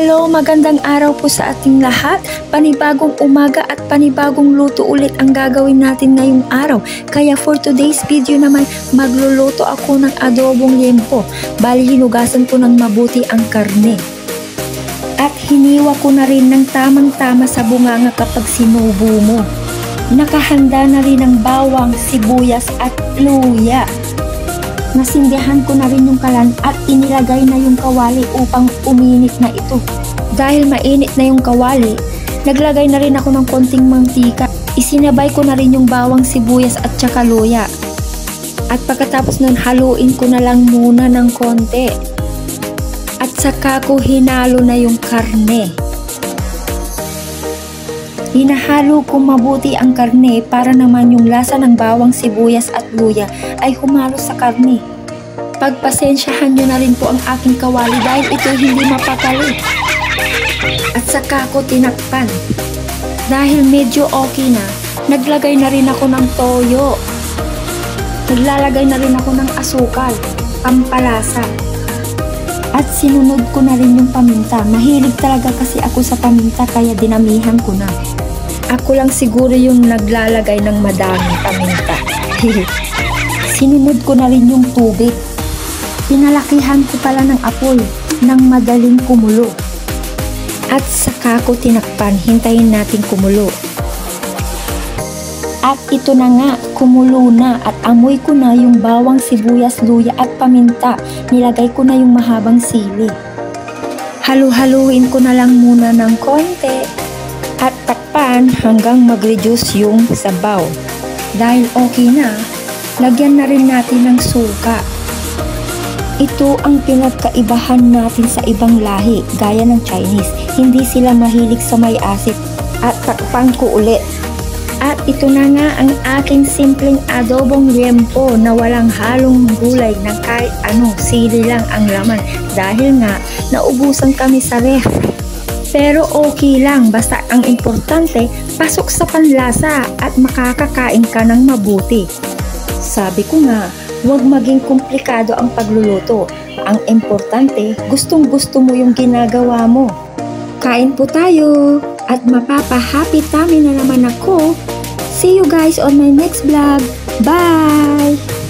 Hello, magandang araw po sa ating lahat. Panibagong umaga at panibagong luto ulit ang gagawin natin ngayong araw. Kaya for today's video naman, magluluto ako ng adobong liempo. Bali, hinugasan ko ng mabuti ang karne. At hiniwa ko na rin ng tamang-tama sa bunganga kapag sinubo mo. Nakahanda na rin ang bawang, sibuyas at luya. Nasindihan ko na rin yung kalan at inilagay na yung kawali upang uminit na ito. Dahil mainit na yung kawali, naglagay na rin ako ng konting mantika. Isinabay ko na rin yung bawang, sibuyas at saka luya. At pagkatapos nun, haluin ko na lang muna ng konti. At saka ko hinalo na yung karne. Hinahalo ko mabuti ang karne para naman yung lasa ng bawang, sibuyas at luya ay humalo sa karne. Pagpasensyahan nyo na rin po ang aking kawali dahil ito hindi mapakali. At saka ko tinakpan. Dahil medyo okay na, naglagay na rin ako ng toyo. Naglalagay na rin ako ng asukal, pampalasa. At sinunod ko na rin yung paminta. Mahilig talaga kasi ako sa paminta kaya dinamihan ko na. Ako lang siguro yung naglalagay ng madaming paminta. Sinunod ko na rin yung tubig. Pinalakihan ko pala ng apoy nang madaling kumulo. At saka ko tinakpan, hintayin natin kumulo. At ito na nga, kumulo na at amoy ko na yung bawang, sibuyas, luya at paminta. Nilagay ko na yung mahabang sili. Halu-haluin ko na lang muna ng konti at takpan hanggang mag-reduce yung sabaw. Dahil okay na, lagyan na rin natin ng suka. Ito ang pinagkaibahan natin sa ibang lahi, gaya ng Chinese. Hindi sila mahilig sa may asit at takpan ko ulit. At ito na nga ang aking simpleng adobong liempo na walang halong gulay ng kahit ano, sili lang ang laman. Dahil nga, naubusan kami sa ref. Pero okay lang, basta ang importante, pasok sa panlasa at makakakain ka ng mabuti. Sabi ko nga, huwag maging komplikado ang pagluluto. Ang importante, gustong-gusto mo yung ginagawa mo. Kain po tayo at mapapa-happy tummy na naman ako. See you guys on my next vlog. Bye!